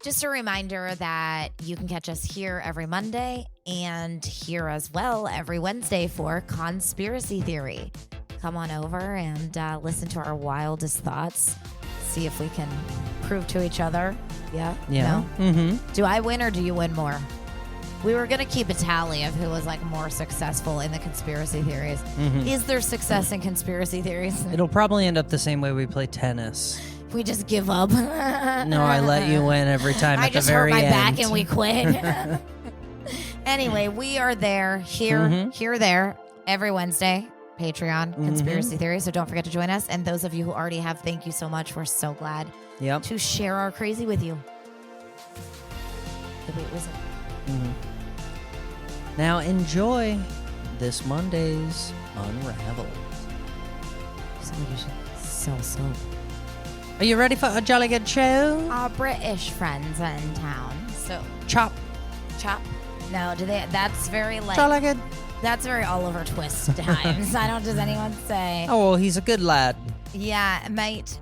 Just a reminder that you can catch us here every Monday and here as well every Wednesday for Conspiracy Theory. Come on over and listen to our wildest thoughts. See if we can prove to each other. Yeah? Yeah. No? Mm-hmm. Do I win or do you win more? We were going to keep a tally of who was like more successful in the conspiracy theories. Mm-hmm. Is there success in conspiracy theories? It'll probably end up the same way we play tennis. We just give up. No, I let you win every time I at the just hurt very my end. back and we quit. Anyway, we are there, here, there, every Wednesday. Patreon, Conspiracy Theory. So don't forget to join us. And those of you who already have, thank you so much. We're so glad to share our crazy with you. Wait, was it? Now enjoy this Monday's Unraveled. Somebody should sell soap. Are you ready for a jolly good show? Our British friends are in town. So Chop. No, do they? That's very like. Jolly good. That's very Oliver Twist times. I don't. Does anyone say? Oh, well, he's a good lad. Yeah, mate.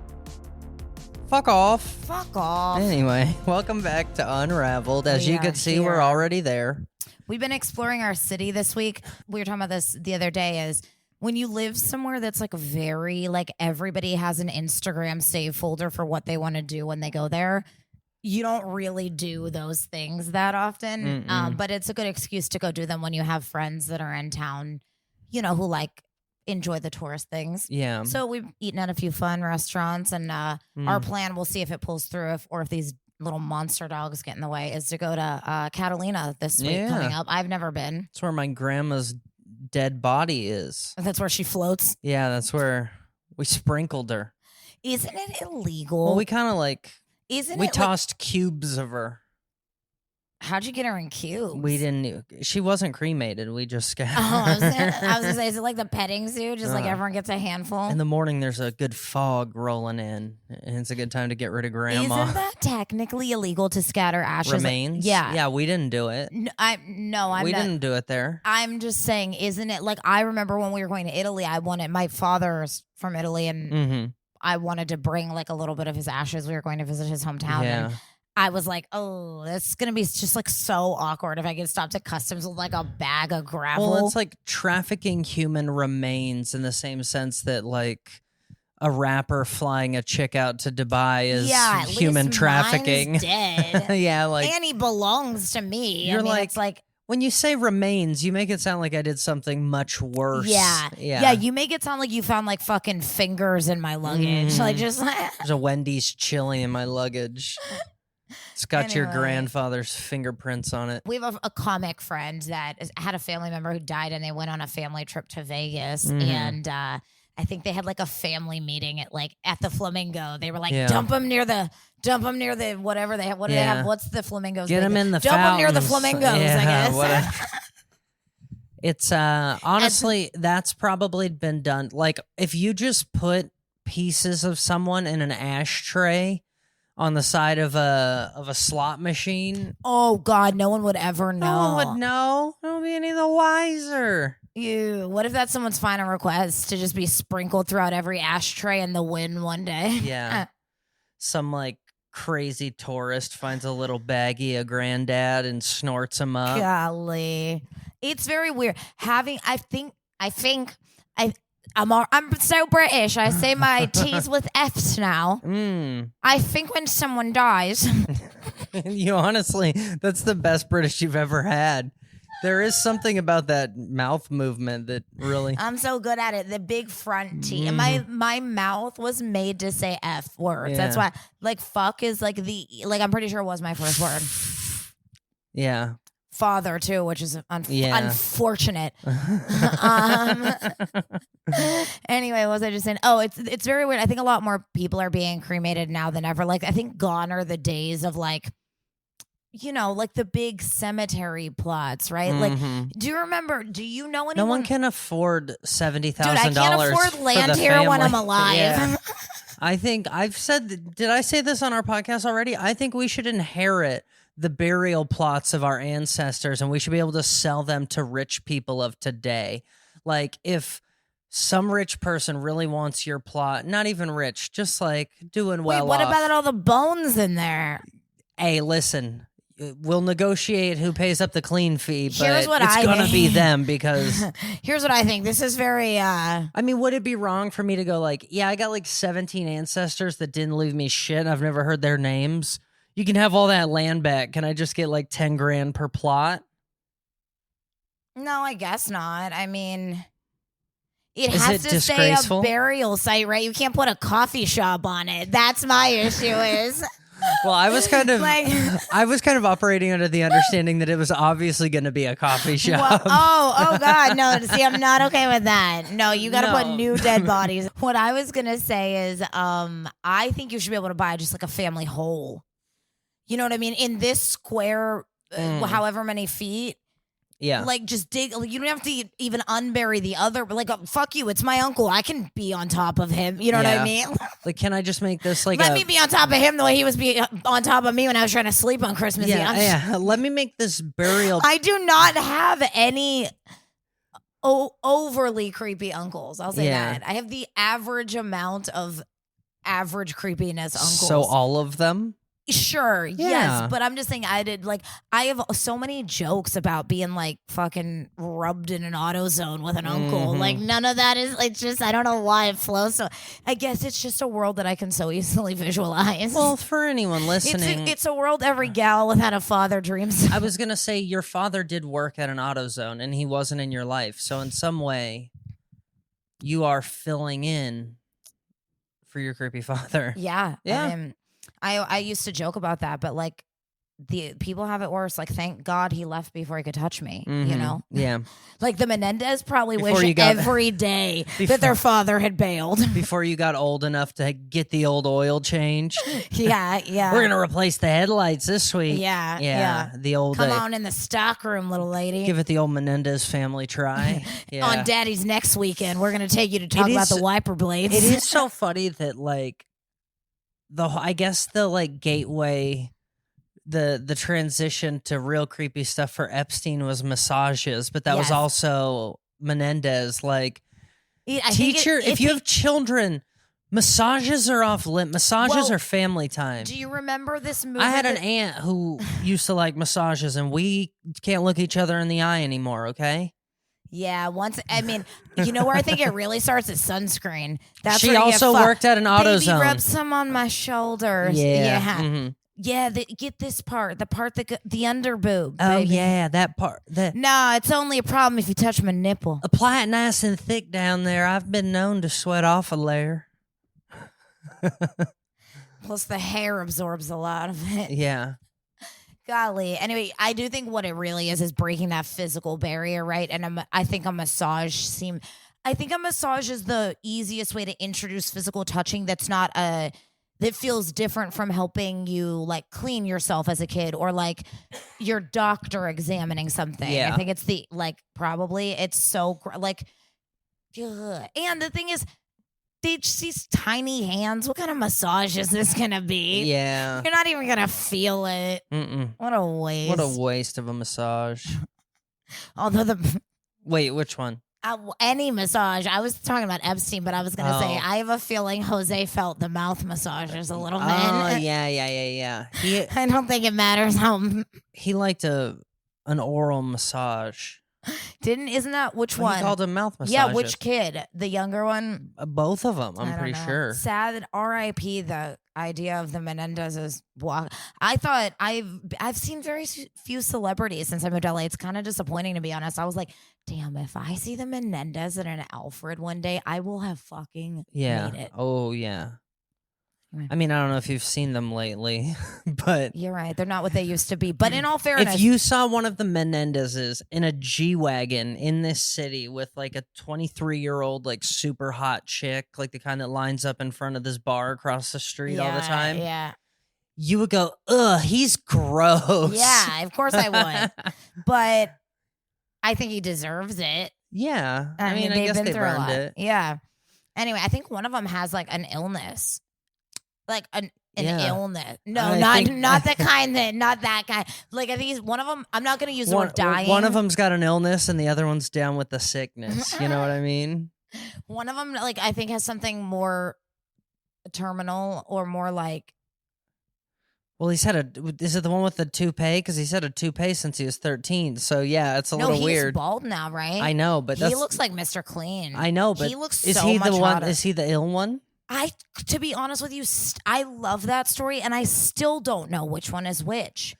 Fuck off. Fuck off. Anyway, welcome back to Unraveled. As We you are can see, here. we're already there. We've been exploring our city this week. We were talking about this the other day. Is when you live somewhere that's like very like everybody has an Instagram save folder for what they want to do when they go there. You don't really do those things that often, but it's a good excuse to go do them when you have friends that are in town, you know, who like enjoy the tourist things. Yeah. So we've eaten at a few fun restaurants, and our plan, we'll see if it pulls through, or if these little monster dogs get in the way, is to go to Catalina this week coming up. I've never been. That's where my grandma's dead body is. That's where she floats. Yeah, that's where we sprinkled her. Isn't it illegal? Well, we kind of like... Isn't we it tossed cubes of her. How'd you get her in cubes? We didn't. She wasn't cremated. We just got. I was gonna say, is it like the petting zoo? Just like everyone gets a handful. In the morning, there's a good fog rolling in, and it's a good time to get rid of grandma. Isn't that technically illegal to scatter ashes? Remains? Yeah, we didn't do it. We didn't do it there. I'm just saying, isn't it like I remember when we were going to Italy? I wanted my father's from Italy, and I wanted to bring like a little bit of his ashes. We were going to visit his hometown. Yeah. And I was like, oh, that's going to be just like so awkward if I get stopped at customs with like a bag of gravel. Well, it's like trafficking human remains in the same sense that like a rapper flying a chick out to Dubai is human trafficking. Mine's dead. Yeah, like and he belongs to me. You're it's like when you say remains, you make it sound like I did something much worse. Yeah. You make it sound like you found like fucking fingers in my luggage. Like just there's a Wendy's chili in my luggage. It's got your grandfather's fingerprints on it. We have a comic friend that had a family member who died, and they went on a family trip to Vegas, and I think they had like a family meeting at the Flamingo. They were like, dump them near the whatever they have. What do they have? What's the flamingos? Get them in the dump them near the flamingos. I guess. It's honestly, that's probably been done. Like if you just put pieces of someone in an ashtray on the side of a slot machine. Oh God, no one would ever know. No one would know. No one would be any the wiser. Ew. What if that's someone's final request, to just be sprinkled throughout every ashtray in the wind one day? Yeah. Some like crazy tourist finds a little baggie of granddad and snorts him up. Golly. It's very weird. I'm so British. I say my T's with F's now. I think when someone dies. You honestly, that's the best British you've ever had. There is something about that mouth movement that really... I'm so good at it. The big front T. And my mouth was made to say F words. Yeah. That's why, like, fuck is like I'm pretty sure it was my first word. Yeah. Father, too, which is unfortunate. Anyway, what was I just saying? Oh, it's very weird. I think a lot more people are being cremated now than ever. Like, I think gone are the days of, like, you know, like the big cemetery plots, right? Like, do you know anyone? No one can afford $70,000. Dude, I can't afford land here family. When I'm alive. Yeah. I think I've said, did I say this on our podcast already? I think we should inherit the burial plots of our ancestors, and we should be able to sell them to rich people of today. Like, if some rich person really wants your plot, not even rich, just like doing well. Wait, what off. about all the bones in there? Hey, listen. We'll negotiate who pays up the clean fee, but Here's what it's I gonna think. be them because Here's what I think. This is very I mean, would it be wrong for me to go like, yeah, I got like 17 ancestors that didn't leave me shit. I've never heard their names. You can have all that land back. Can I just get like 10 grand per plot? No, I guess not. I mean, it Is has it to stay a disgraceful? burial site, right? You can't put a coffee shop on it. That's my issue is. Well, I was kind of Like- I was kind of operating under the understanding that it was obviously going to be a coffee shop. Well, oh God, no. See, I'm not okay with that. No, you got to put No. new dead bodies. What I was gonna say is, I think you should be able to buy just like a family whole. You know what I mean? In this square, however many feet. Yeah. Like, just dig. Like, you don't have to even unbury the other. Like, fuck you. It's my uncle. I can be on top of him. You know what I Yeah. mean? Like, can I just make this like Let me be on top of him the way he was on top of me when I was trying to sleep on Christmas Eve. yeah. Let me make this burial. I do not have any overly creepy uncles. I'll say Yeah. that. I have the average amount of average creepiness uncles. So all of them? Sure, Yeah. yes, but I'm just saying I have so many jokes about being like fucking rubbed in an AutoZone with an uncle. Mhm. Like none of that is. It's just I don't know why it flows. So I guess it's just a world that I can so easily visualize. Well, for anyone listening, it's a world every gal without a father dreams. I was going to say your father did work at an AutoZone and he wasn't in your life. So in some way, you are filling in for your creepy father. Yeah, Yeah. I used to joke about that, but like the people have it worse. Like, thank God he left before he could touch me. You Mhm. know, Yeah. like the Menendez probably Before wish you got- every day Before- that their father had bailed. Before you got old enough to get the old oil changed. Yeah, yeah. We're going to replace the headlights this week. Yeah, Yeah. yeah. The old, Come on in the stock room, little lady. give it the old Menendez family try. Yeah. On Daddy's next weekend, we're gonna take you to talk about is- the wiper blades. It is so funny that like I guess the like gateway, the transition to real creepy stuff for Epstein was massages, but that was Yes. also Menendez. Like, I think teacher, if you have children, massages are off limit. Massages Well, are family time. do you remember this movie? I had an aunt who used to like massages, and we can't look each other in the eye anymore. Okay. Yeah, once I mean, you know where I think it really starts is sunscreen. That's She where you also get fucked. worked at an Baby, AutoZone. rub some on my shoulders. Yeah. Mhm. Yeah. Get this part, the part that the under boob. Oh baby. yeah, that part. That No, it's only a problem if you touch my nipple. apply it nice and thick down there. I've been known to sweat off a layer. Plus, the hair absorbs a lot of it. Yeah. Golly. Anyway, I do think what it really is breaking that physical barrier, right? And I think a massage is the easiest way to introduce physical touching that's not that feels different from helping you like clean yourself as a kid or like your doctor examining something. Yeah. I think it's probably it's so like, ugh. And the thing is, these tiny hands. What kind of massage is this gonna be? Yeah. You're not even gonna feel it. Mm-mm. What a waste. What a waste of a massage. Although Wait, which one? any massage. I was talking about Epstein, but I was gonna say Oh. I have a feeling Jose felt the mouth massages a little bit. Oh yeah. I don't think it matters how He liked an oral massage. isn't that which He one? called them mouth massages. Yeah, which kid? The younger one? Both of them. I I'm don't pretty know. sure. Sad R.I.P. the idea of the Menendez's walk. I thought I've seen very few celebrities since I moved to LA. It's kind of disappointing to be honest. I was like, damn, if I see the Menendez and an Alfred one day, I will have fucking Yeah. made it. Oh yeah. Right. I mean, I don't know if you've seen them lately, but You're right. They're not what they used to be. But in all fairness, if you saw one of the Menendezes in a G-Wagon in this city with like a 23-year-old like super hot chick, like the kind that lines up in front of this bar across the street all the time, Yeah. you would go, ugh, he's gross. Yeah, of course I would. But I think he deserves it. Yeah. I mean, I they've guess been they've through a earned lot. it. Yeah. Anyway, I think one of them has like an illness. Like an Yeah. illness. No, I not think- the kind that, not that kind. Like I think he's one of them. I'm not going to use the word dying. One of them's got an illness and the other one's down with the sickness. You know what I mean? One of them, like I think, has something more terminal or more like Well, is it the one with the toupee? Because he's had a toupee since he was 13. So yeah, it's a little weird. He's bald now, right? I know, but he looks like Mr. Clean. I know, but he looks is so he much the one? hotter. Is he the ill one? To be honest with you, I love that story, and I still don't know which one is which.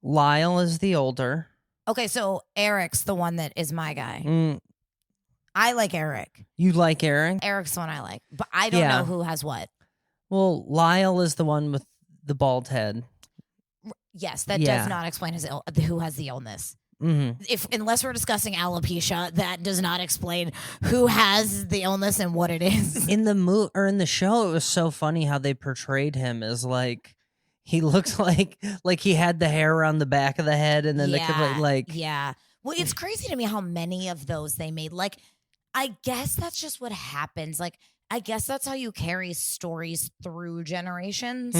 Lyle is the older. Okay, so Eric's the one that is my guy. I like Eric. You like Eric? Eric's the one I like, but I don't know who has what. Well, Lyle is the one with the bald head. Yes, that does not explain who has the illness. Mm-hmm. Unless we're discussing alopecia, that does not explain who has the illness and what it is. In the show, it was so funny how they portrayed him as like he looks like he had the hair around the back of the head, and then yeah. Well, it's crazy to me how many of those they made. Like, I guess that's just what happens. Like, I guess that's how you carry stories through generations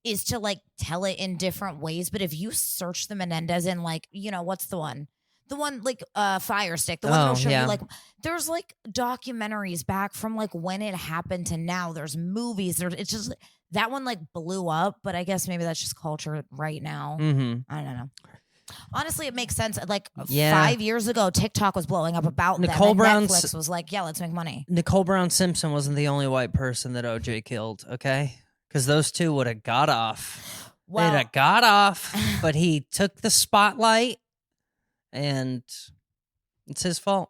is to like tell it in different ways. But if you search the Menendez in like, what's the one? The one like Fire Stick, the one that'll show you like there's like documentaries back from like when it happened to now. There's movies. It's just that one like blew up, but I guess maybe that's just culture right now. I don't know. Honestly, it makes sense. Like 5 years ago, TikTok was blowing up about Nicole them, and Brown's, Netflix was like, "Yeah, let's make money." Nicole Brown Simpson wasn't the only white person that OJ killed, okay? Because those two would have got off. They'd have got off, but he took the spotlight, and it's his fault.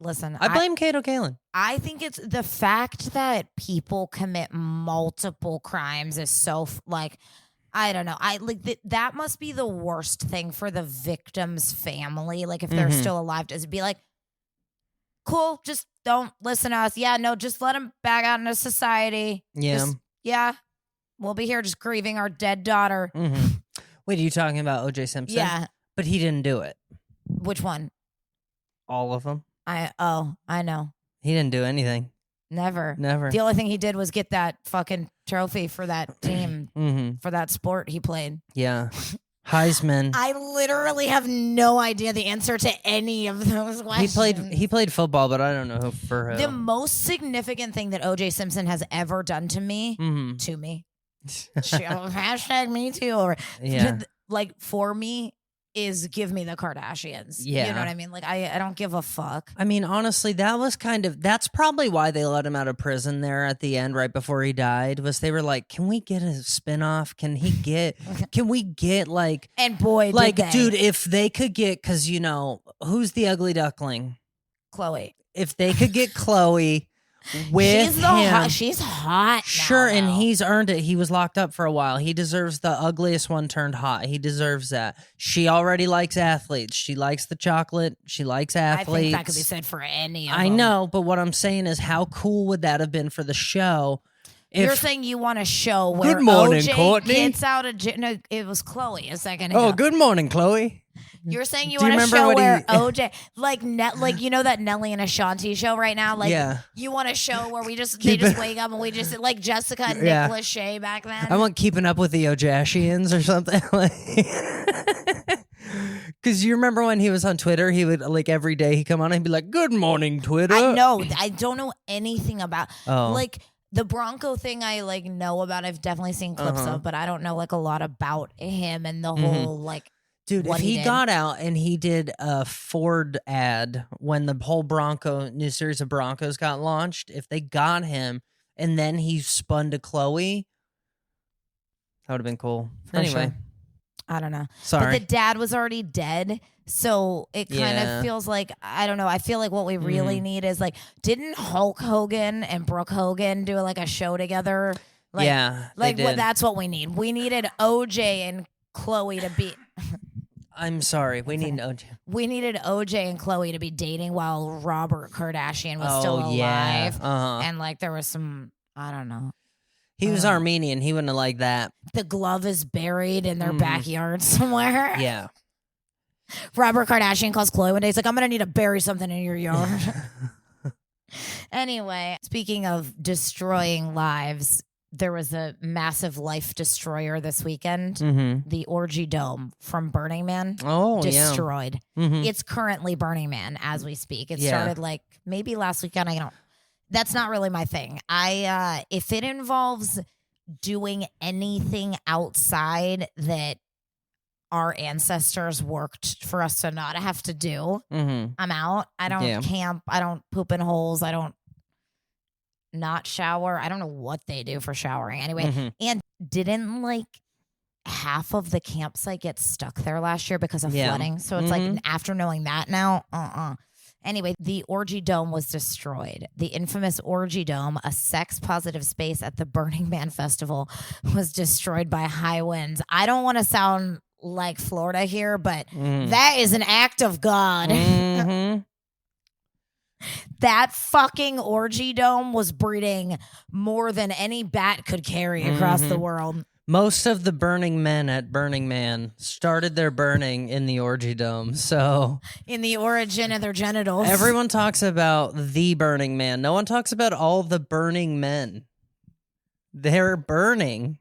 Listen, I blame Kato Kaelin. I think it's the fact that people commit multiple crimes is so like. I don't know. That must be the worst thing for the victim's family. Like if they're still alive, to be like, cool, just don't listen to us. Yeah, no, just let them back out into society. Yeah. We'll be here just grieving our dead daughter. Wait, are you talking about OJ Simpson? Yeah. But he didn't do it. Which one? All of them. I know. He didn't do anything. Never. The only thing he did was get that fucking trophy for that team, for that sport he played. Yeah. Heisman. I literally have no idea the answer to any of those questions. He played football, but I don't know for who. The most significant thing that OJ Simpson has ever done to me, hashtag me too, or like for me, is give me the Kardashians. Yeah. You know what I mean? Like, I don't give a fuck. I mean, honestly, that's probably why they let him out of prison there at the end, right before he died, was they were like, can we get a spinoff? Can we get like... And boy, like, did they. dude, if they could get, because, who's the ugly duckling? Chloe. If they could get Chloe... with him. She's hot. Sure, and he's earned it. He was locked up for a while. He deserves the ugliest one turned hot. He deserves that. She already likes athletes. She likes the chocolate. She likes athletes. I think that could be said for any of them. I know, but what I'm saying is, how cool would that have been for the show? You're saying you want a show where good morning, OJ Courtney. gets out of jail. No, it was Chloe a second ago. Oh, good morning, Chloe. You're saying you want a show where OJ, like that Nelly and Ashanti show right now? Like, you want a show where they just wake up and we just, like Jessica and Nick Lachey back then? I want Keeping Up with the OJashians or something. Because you remember when he was on Twitter, he would, like, every day he'd come on and he'd be like, good morning, Twitter. I know. I don't know anything about, like, the Bronco thing I, like, know about. I've definitely seen clips of, but I don't know, like, a lot about him and the whole, like, dude, if he got out and he did a Ford ad when the whole new series of Broncos got launched, if they got him and then he spun to Chloe, that would have been cool. Anyway. Sure. I don't know. Sorry. But the dad was already dead, so it kind of feels like, I don't know, I feel like what we really need is, like, didn't Hulk Hogan and Brooke Hogan do, like, a show together? Like, like that's what we need. We needed OJ and Chloe to be... I'm sorry. We need OJ. We needed OJ and Chloe to be dating while Robert Kardashian was still alive. Yeah. And like there was some, I don't know. He was Armenian. He wouldn't have liked that. The glove is buried in their backyard somewhere. Yeah. Robert Kardashian calls Chloe one day. He's like, I'm going to need to bury something in your yard. Anyway, speaking of destroying lives, there was a massive life destroyer this weekend. The Orgy Dome from Burning Man. Destroyed. It's currently Burning Man as we speak. It started like maybe last weekend. That's not really my thing. If it involves doing anything outside that our ancestors worked for us to not have to do. I'm out. I don't camp. I don't poop in holes. I don't not shower. I don't know what they do for showering anyway. And didn't like half of the campsite get stuck there last year because of flooding. So it's like after knowing that now, Anyway, the Orgy Dome was destroyed. The infamous Orgy Dome, a sex-positive space at the Burning Man Festival, was destroyed by high winds. I don't want to sound like Florida here, but that is an act of God. That fucking Orgy Dome was breeding more than any bat could carry across the world. Most of the burning men at Burning Man started their burning in the Orgy Dome, so... In the origin of their genitals. Everyone talks about the Burning Man. No one talks about all the burning men. They're burning.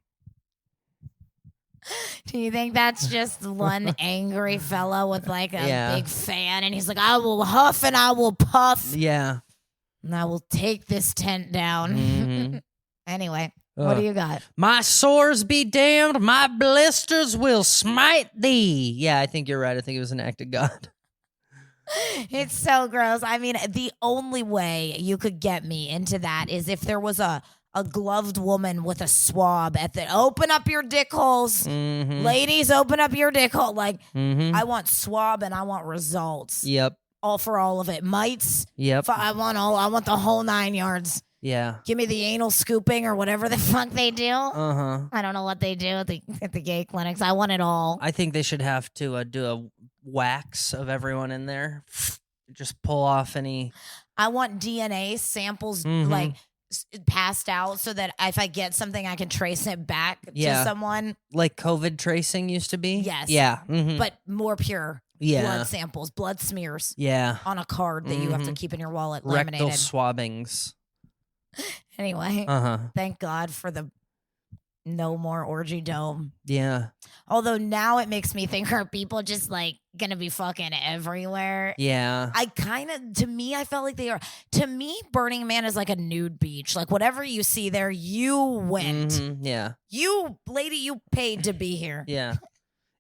Do you think that's just one angry fella with like a big fan, and he's like, I will huff and I will puff. Yeah. And I will take this tent down. Anyway. What do you got? My sores be damned, my blisters will smite thee. Yeah, I think you're right. I think it was an act of God. It's so gross. I mean, the only way you could get me into that is if there was a gloved woman with a swab at the open up your dick holes. Ladies, open up your dick hole. Like, I want swab and I want results. Yep. All for all of it. Mites. Yep. I want the whole 9 yards. Yeah. Give me the anal scooping or whatever the fuck they do. I don't know what they do at the gay clinics. I want it all. I think they should have to do a wax of everyone in there. Just pull off any. I want DNA samples like passed out so that if I get something, I can trace it back to someone. Like COVID tracing used to be? Yes. Yeah. But more pure. Yeah. Blood samples, blood smears. Yeah. On a card that you have to keep in your wallet, Rectal laminated. swabbings. Anyway, thank God for the no more Orgy Dome. Yeah. Although now it makes me think, are people just like gonna be fucking everywhere? Yeah. I felt like they are. To me, Burning Man is like a nude beach. Like whatever you see there, you went. Yeah. You, lady, you paid to be here. Yeah.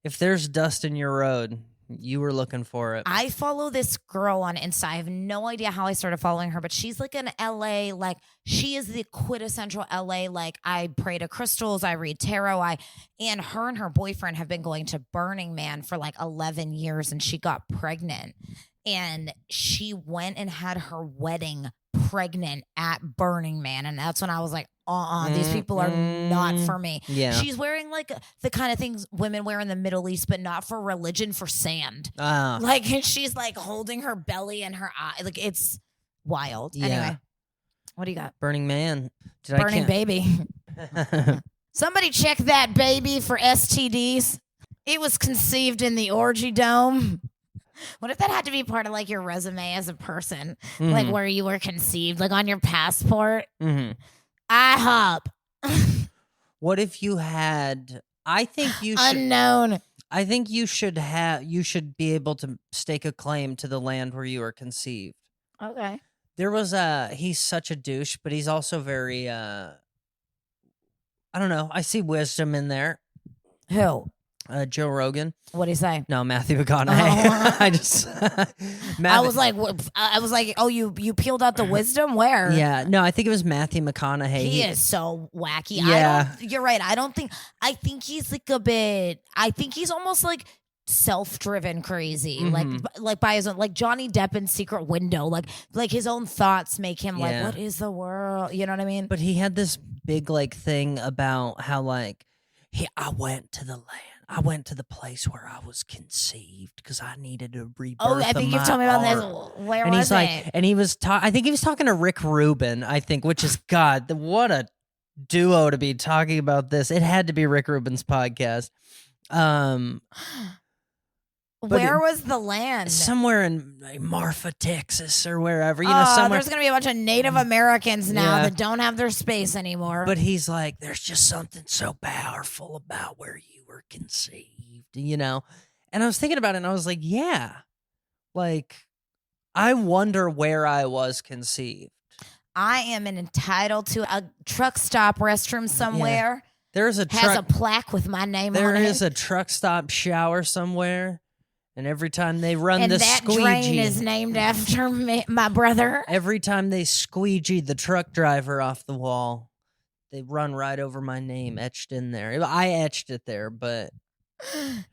If there's dust in your road, you were looking for it. I follow this girl on Insta. I have no idea how I started following her, but she's like an LA, like she is the quintessential LA. Like I pray to crystals, I read tarot. And her boyfriend have been going to Burning Man for like 11 years, and she got pregnant. And she went and had her wedding pregnant at Burning Man. And that's when I was like, these people are not for me. Yeah. She's wearing like the kind of things women wear in the Middle East, but not for religion, for sand. Like, and she's like holding her belly and her eye. Like, it's wild. Yeah. Anyway, what do you got? Burning Man. Burning baby. Somebody check that baby for STDs. It was conceived in the Orgy Dome. What if that had to be part of like your resume as a person? Like where you were conceived, like on your passport? I hope. What if you had? I think you should. Unknown. I think you should have. You should be able to stake a claim to the land where you were conceived. Okay. There was he's such a douche, but he's also very. I don't know. I see wisdom in there. Who? Joe Rogan. What'd he say? No, Matthew McConaughey. I just. I was like, oh, you peeled out the wisdom? Where? Yeah, no, I think it was Matthew McConaughey. He is so wacky. Yeah. You're right. I think he's like a bit. I think he's almost like self-driven crazy, like by his own, like Johnny Depp in Secret Window, like his own thoughts make him like, what is the world? You know what I mean? But he had this big like thing about how like I went to the land. I went to the place where I was conceived because I needed a rebirth. Oh, I think you've told me about this. Where and was he's like, and he was I think he was talking to Rick Rubin, I think, which is God, what a duo to be talking about this. It had to be Rick Rubin's podcast. Where was the land? Somewhere in Marfa, Texas, or wherever. You know, somewhere. There's going to be a bunch of Native Americans now that don't have their space anymore. But he's like, there's just something so powerful about where you were conceived, you know? And I was thinking about it, and I was like, yeah. Like, I wonder where I was conceived. I am entitled to a truck stop restroom somewhere. There's a has a plaque with my name on it. There is a truck stop shower somewhere, and every time they run and the that squeegee, drain is named after my brother. Every time they squeegee the truck driver off the wall, they run right over my name etched in there. I etched it there, but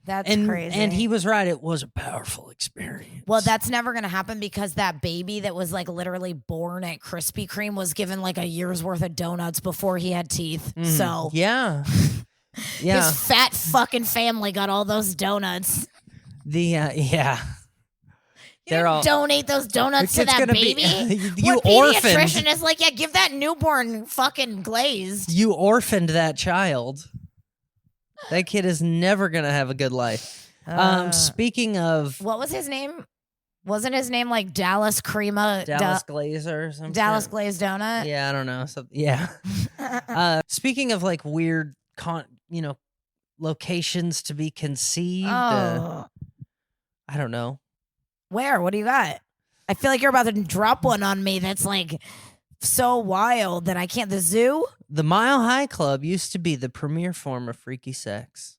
that's crazy. And he was right. It was a powerful experience. Well, that's never going to happen because that baby that was like literally born at Krispy Kreme was given like a year's worth of donuts before he had teeth. So yeah, his fat fucking family got all those donuts. They're all donate those donuts to that baby. You what orphaned. Pediatrician is like, yeah, give that newborn fucking glazed. You orphaned that child. That kid is never gonna have a good life. Speaking of, what was his name? Wasn't his name like Dallas Crema? Dallas Glazer or something? Dallas Glazed Donut? Yeah, I don't know. Speaking of like weird, locations to be conceived. I don't know. Where? What do you got? I feel like you're about to drop one on me that's like so wild that I can't. The zoo? The Mile High Club used to be the premier form of freaky sex.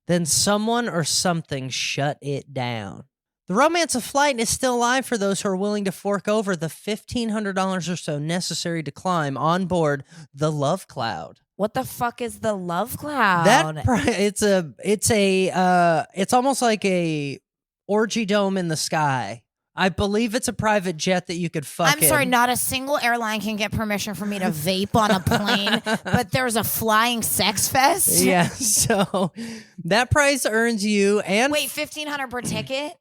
Then someone or something shut it down. The romance of flight is still alive for those who are willing to fork over the $1,500 or so necessary to climb on board the Love Cloud. What the fuck is the Love Cloud? It's almost like a orgy dome in the sky. I believe it's a private jet that you could fuck I'm sorry, not a single airline can get permission for me to vape on a plane, but there's a flying sex fest? Yeah, so that price earns you and... Wait, $1,500 per ticket?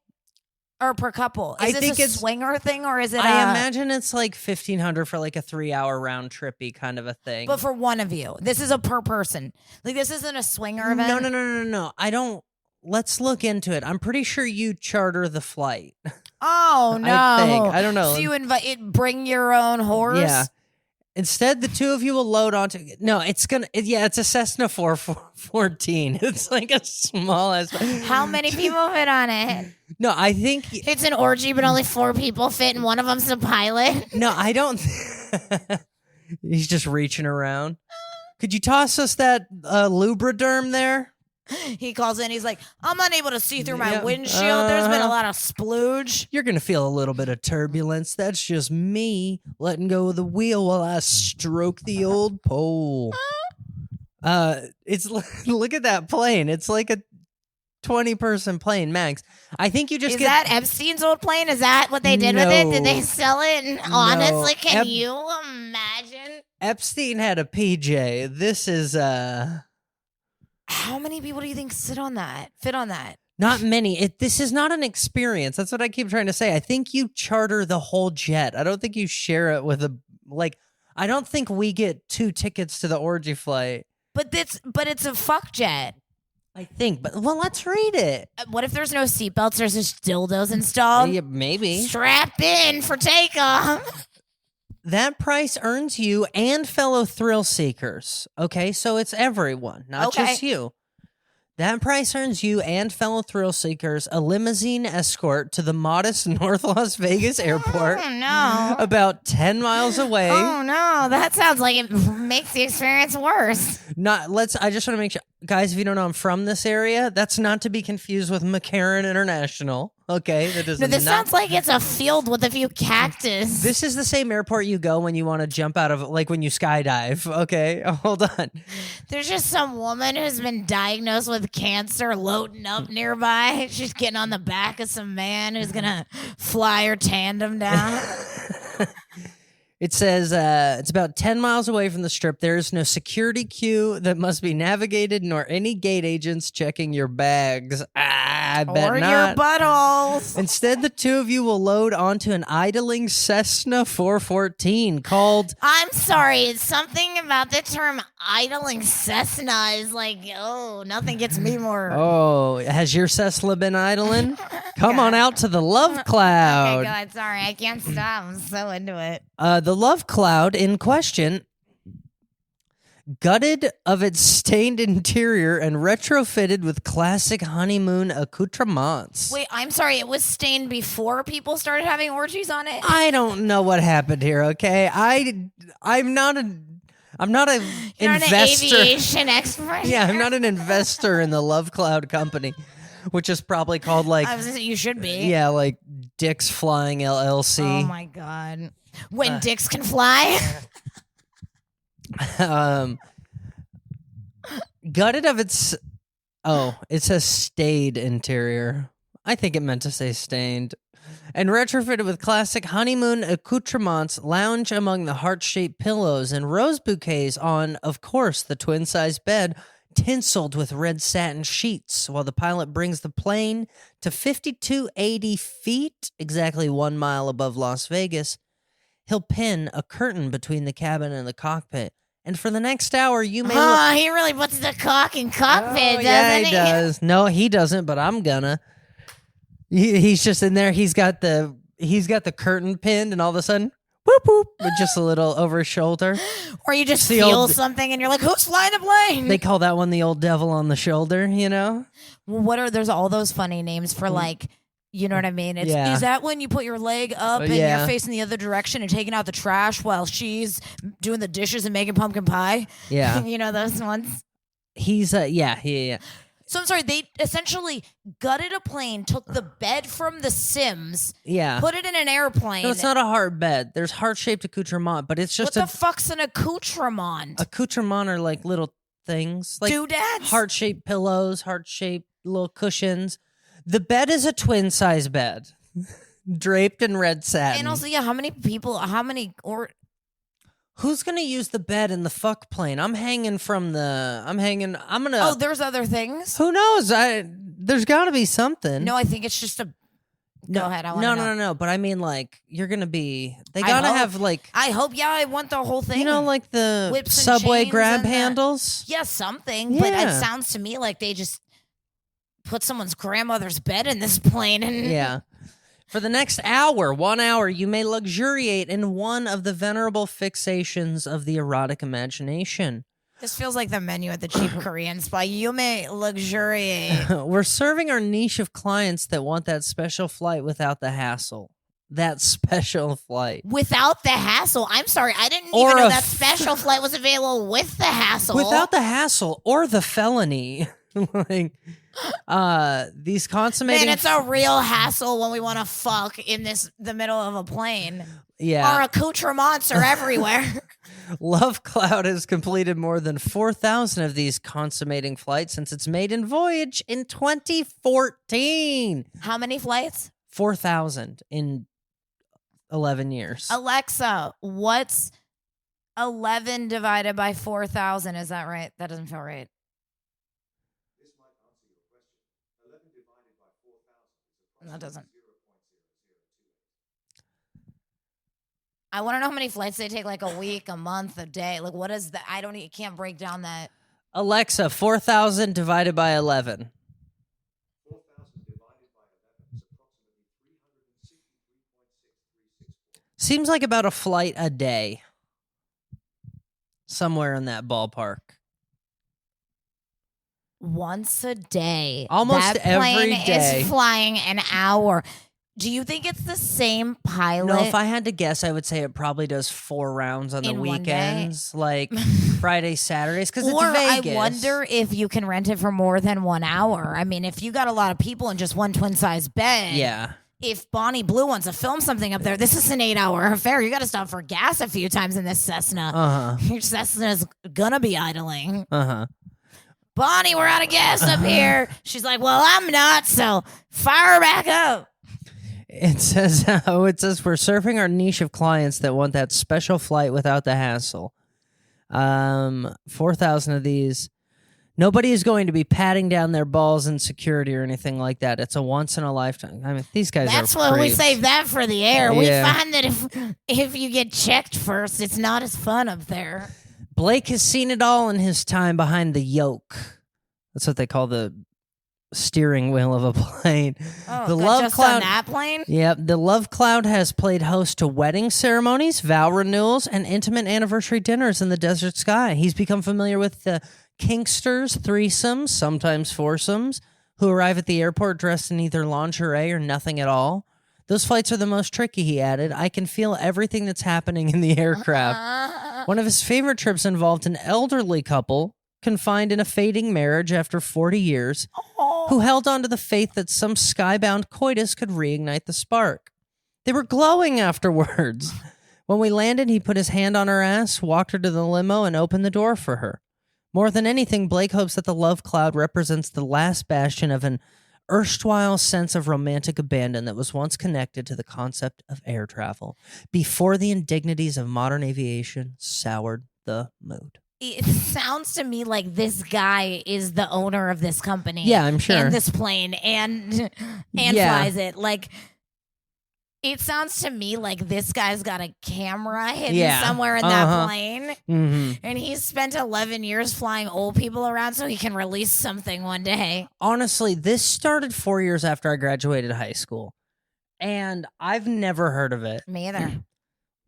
Or per couple? I Is think this a it's swinger thing or is it I imagine it's like $1,500 for like a 3-hour round trippy kind of a thing. But for one of you. This is a per person. Like this isn't a swinger event? No. I don't... Let's look into it. I'm pretty sure you charter the flight. Oh no! I don't know. So you bring your own horse? Yeah. Instead, the two of you will load onto. No, it's a Cessna 414. It's like a small ass. How many people fit on it? No, I think it's an orgy, but only 4 people fit, and one of them's the pilot. No, I don't. He's just reaching around. Could you toss us that lubriderm there? He calls in. He's like, I'm unable to see through my windshield. There's been a lot of splooge. You're going to feel a little bit of turbulence. That's just me letting go of the wheel while I stroke the old pole. Look at that plane. It's like a 20-person plane, max. I think you just Is that Epstein's old plane? Is that what they did with it? Did they sell it? And honestly, can you imagine? Epstein had a PJ. This is How many people do you think fit on that? Not many. This is not an experience. That's what I keep trying to say. I think you charter the whole jet. I don't think you share it with I don't think we get 2 tickets to the orgy flight. But it's a fuck jet. I think. But let's read it. What if there's no seatbelts? There's just dildos installed? Yeah, maybe. Strap in for takeoff. That price earns you and fellow thrill seekers. Okay, so it's everyone, not just you. That price earns you and fellow thrill seekers a limousine escort to the modest North Las Vegas airport. Oh, no. About 10 miles away. Oh, no. That sounds like it makes the experience worse. I just want to make sure. Guys, if you don't know I'm from this area, that's not to be confused with McCarran International. Okay, this sounds like it's a field with a few cactus. This is the same airport you go when you want to jump out of, like when you skydive. Okay, hold on. There's just some woman who's been diagnosed with cancer loading up nearby. She's getting on the back of some man who's gonna fly her tandem down. It says it's about 10 miles away from the strip. There is no security queue that must be navigated, nor any gate agents checking your bags. I bet or not. Your buttholes. Instead, the two of you will load onto an idling Cessna 414 called... I'm sorry. It's something about the term idling Cessna is like, nothing gets me more... Oh, has your Cessna been idling? Come on out to the Love Cloud. Okay, God, sorry. I can't stop. I'm so into it. The Love Cloud in question Gutted of its stained interior and retrofitted with classic honeymoon accoutrements. Wait, I'm sorry. It was stained before people started having orgies on it? I don't know what happened here, okay? I'm not an You're investor. an aviation expert. Yeah, I'm not an investor in the Love Cloud company, which is probably called like You should be. yeah, like Dick's Flying LLC. Oh my god. When dicks can fly. Gutted of its it says stayed interior. I think it meant to say stained. And retrofitted with classic honeymoon accoutrements, lounge among the heart-shaped pillows and rose bouquets on, of course, the twin-size bed, tinseled with red satin sheets, while the pilot brings the plane to 5,280 feet, exactly 1 mile above Las Vegas. He'll pin a curtain between the cabin and the cockpit. And for the next hour, you may... he really puts the cock in cockpit, doesn't yeah, he he? does. No, he doesn't, but I'm gonna. He's just in there. He's got the curtain pinned, and all of a sudden, whoop whoop, with just a little over his shoulder. Or you just feel something, and you're like, "Who's flying the plane?" They call that one the old devil on the shoulder. You know. Well, there's all those funny names for like. You know what I mean? Is that when you put your leg up and you're facing the other direction and taking out the trash while she's doing the dishes and making pumpkin pie? Yeah. You know those ones? He's yeah. So I'm sorry, they essentially gutted a plane, took the bed from The Sims, put it in an airplane. No, it's not a hard bed. There's heart-shaped accoutrement, but it's just what the fuck's an accoutrement? Accoutrement are like little things. Like doodads? Heart-shaped pillows, heart-shaped little cushions. The bed is a twin-size bed, draped in red satin. And also, who's gonna use the bed in the fuck plane? I'm gonna. Oh, there's other things? Who knows? There's gotta be something. No, I think it's just a... Go ahead. No. But I mean, like, you're gonna be... They gotta have, like... I hope, I want the whole thing. You know, like the Whips and subway chains grab and handles? Yeah, something. But it sounds to me like they just put someone's grandmother's bed in this plane. And yeah. For the next 1 hour, you may luxuriate in one of the venerable fixations of the erotic imagination. This feels like the menu at the cheap Korean spot. You may luxuriate. We're serving our niche of clients that want that special flight without the hassle. That special flight. Without the hassle? I'm sorry. I didn't even know that special flight was available with the hassle. Without the hassle or the felony. Like... these consummating... Man, it's a real hassle when we want to fuck in the middle of a plane. Yeah. Our accoutrements are everywhere. Love Cloud has completed more than 4,000 of these consummating flights since its maiden voyage in 2014. How many flights? 4,000 in 11 years. Alexa, what's 11 divided by 4,000? Is that right? That doesn't feel right. That doesn't. I want to know how many flights they take, like a week, a month, a day. Like, what is that? Can't break down that. Alexa, 4,000 divided by 11. 4,000 divided by 11 is approximately 363.6364. Seems like about a flight a day. Somewhere in that ballpark. Once a day. Almost that plane every day. is flying an hour. Do you think it's the same pilot? No, if I had to guess, I would say it probably does 4 rounds on the In one weekends, like Fridays, Saturdays, because it's Or Vegas. I wonder if you can rent it for more than 1 hour. I mean, if you got a lot of people in just one twin-size bed. Yeah. If Bonnie Blue wants to film something up there, this is an 8-hour affair. You got to stop for gas a few times in this Cessna. Uh-huh. Your Cessna's gonna be idling. Uh-huh. Bonnie, we're out of gas up here. She's like, well, I'm not, so fire her back up. It says we're serving our niche of clients that want that special flight without the hassle. 4,000 of these. Nobody is going to be patting down their balls in security or anything like that. It's a once in a lifetime. I mean, these guys That's are why we creeps. save that for the air. We Yeah. find that if you get checked first, it's not as fun up there. Blake has seen it all in his time behind the yoke. That's what they call the steering wheel of a plane. Oh, The good, love just cloud. on that plane? Yep, the love cloud has played host to wedding ceremonies, vow renewals, and intimate anniversary dinners in the desert sky. He's become familiar with the kinksters, threesomes, sometimes foursomes, who arrive at the airport dressed in either lingerie or nothing at all. Those flights are the most tricky, he added. I can feel everything that's happening in the aircraft. One of his favorite trips involved an elderly couple confined in a fading marriage after 40 years who held on to the faith that some skybound coitus could reignite the spark. They were glowing afterwards. When we landed, he put his hand on her ass, walked her to the limo, and opened the door for her. More than anything, Blake hopes that the love cloud represents the last bastion of an erstwhile sense of romantic abandon that was once connected to the concept of air travel before the indignities of modern aviation soured the mood. It sounds to me like this guy is the owner of this company. Yeah, I'm sure. And this plane and Yeah. flies it. Like, it sounds to me like this guy's got a camera hidden Yeah. somewhere in that plane. Mm-hmm. And he's spent 11 years flying old people around so he can release something one day. Honestly, this started 4 years after I graduated high school, and I've never heard of it. Me either.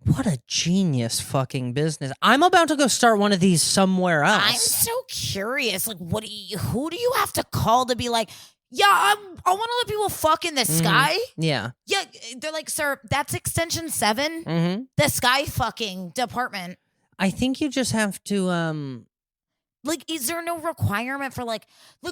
What a genius fucking business. I'm about to go start one of these somewhere else. I'm so curious. Like, who do you have to call to be like, yeah, I want to let people fuck in the sky? Yeah. Yeah, they're like, sir, that's extension 7. Mm-hmm. The sky fucking department. I think you just have to, Like, is there no requirement for like,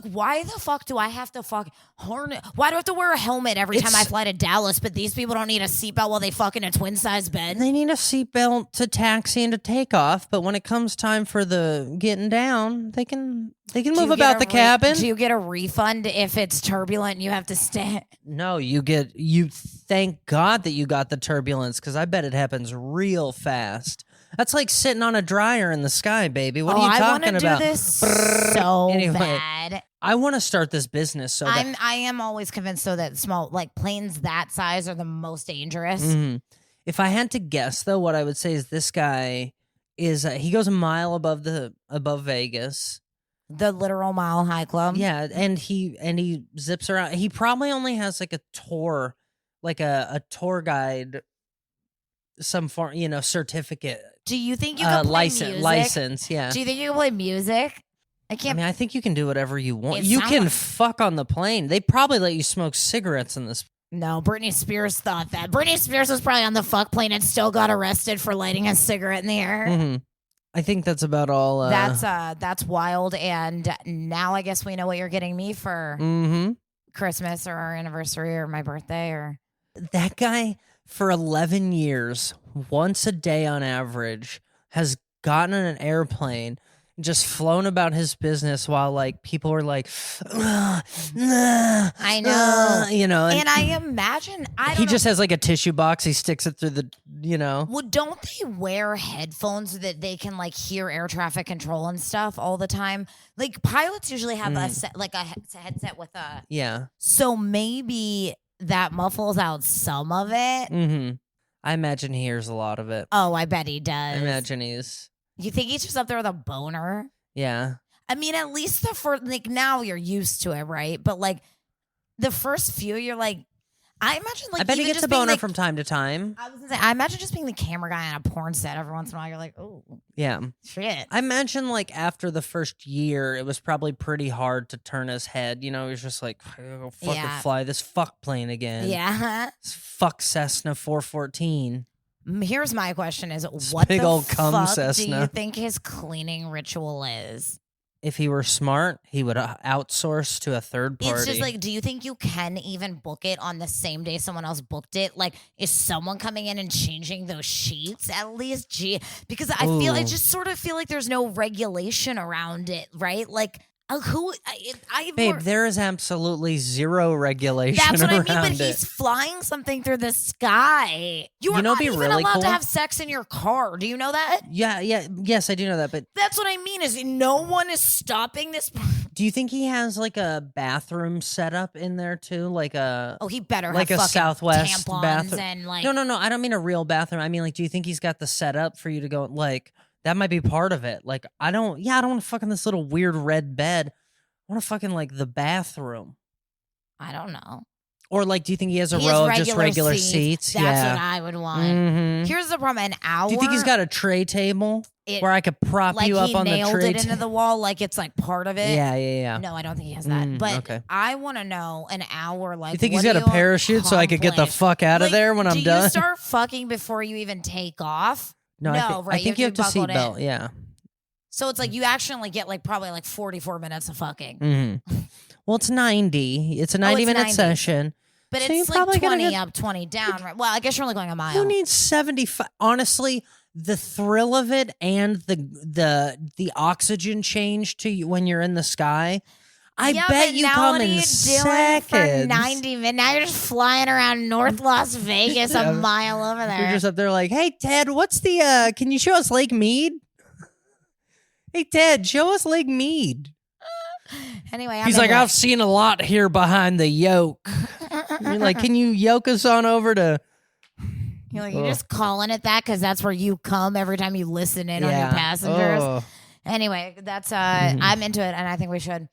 why the fuck do I have to fuck harness? Why do I have to wear a helmet every time I It's- fly to Dallas, but these people don't need a seatbelt while they fuck in a twin size bed? they need a seatbelt to taxi and to take off, but when it comes time for the getting down, they can Do move you get about a the cabin. Do you get a refund if it's turbulent and you have to stay? No, you thank God that you got the turbulence, because I bet it happens real fast. That's like sitting on a dryer in the sky, baby. What are you I talking wanna about? do this so Anyway. bad. I want to start this business so that I am always convinced though that small planes that size are the most dangerous. Mhm. If I had to guess, though, what I would say is this guy is he goes a mile above Vegas. The literal Mile High Club. Yeah, and he zips around. He probably only has like a tour, like a tour guide, some form, certificate, Do you think you can play music? license. Yeah. Do you think you can play music? I I can't. mean, I think you can do whatever you want. It You sound can like- fuck on the plane. They probably let you smoke cigarettes in this. No, Britney Spears thought that. Britney Spears was probably on the fuck plane and still got arrested for lighting a cigarette in the air. Mhm. I think that's about all. That's wild. And now I guess we know what you're getting me for Mm-hmm. Christmas or our anniversary or my birthday or. That guy, for 11 years, once a day on average, has gotten on an airplane and just flown about his business while like people were like, I know. and And I imagine I don't he know. just has like a tissue box. He sticks it through the, Well, don't they wear headphones so that they can like hear air traffic control and stuff all the time? Like pilots usually have a headset with a. yeah. So maybe that muffles out some of it. Mm-hmm. I imagine he hears a lot of it. Oh, I bet he I does. imagine he's, You think he's just up there with a boner? yeah. I mean, at least the first, like now you're used to it, right? But like the first few, you're like, I imagine like I bet he even gets a just being, boner like- from time to time. I was gonna say, I imagine just being the camera guy on a porn set every once in a while. You're like, oh Yeah. shit. I imagine like after the first year, it was probably pretty hard to turn his head. He was just like, I'll fucking Yeah. fly this fuck plane again. Yeah. This fuck Cessna 414. Here's my question: Is what big the old cum fuck do Cessna. you think his cleaning ritual is? If he were smart, he would outsource to a third party. It's just like, do you think you can even book it on the same day someone else booked it? Like, is someone coming in and changing those sheets at least? Gee, because I Ooh. just sort of feel like there's no regulation around it, right? Like, Babe, there is absolutely zero regulation That's what I mean, around but it. he's flying something through the sky. You are You know not what'd be even really allowed cool? to have sex in your car. Do you know that? Yes, I do know that. But That's what I mean. Is no one is stopping this? do you think he has like a bathroom setup in there too? Like a Oh, he better like have a fucking Southwest tampons bathroom? and like. No. I don't mean a real bathroom. I mean, like, do you think he's got the setup for you to go? Like, that might be part of it. Like, I don't want to fuck in this little weird red bed. I want to fucking like the bathroom. I don't know. Or like, do you think he has a He row has of just regular seats? That's yeah. what I would want. Mhm. Here's the problem: an hour. Do you think he's got a tray table where I could prop like you up he on the nailed tray it into the wall, like it's like part of it? Yeah. No, I don't think he has that. But okay. I want to know an hour. Like, You think what he's got do a parachute so I could get the accomplish? fuck out of Like, there when I'm do done? you start fucking before you even take off? No, right. I think you have to buckled in. seatbelt. Yeah. So it's like you actually get like probably like 44 minutes of fucking. Mm-hmm. Well, it's 90. It's a 90-minute 90. session. But So it's you're probably like gonna 20 get- up, 20 down, right? Well, I guess you're only going a mile. Who needs 75? Honestly, the thrill of it and the oxygen change to you when you're in the sky. I yeah, bet but you now come what are in you doing for seconds. 90 minutes? Now you're just flying around North Las Vegas Yeah. a mile over there. You're just up there like, hey, Ted, what's the, can you show us Lake Mead? Hey, Ted, show us Lake Mead. Anyway, He's like, I've seen a lot here behind the yoke. You're like, can you yoke us on over to... You're just calling it that because that's where you come every time you listen in on your passengers. Oh. Anyway, that's I'm into it, and I think we should.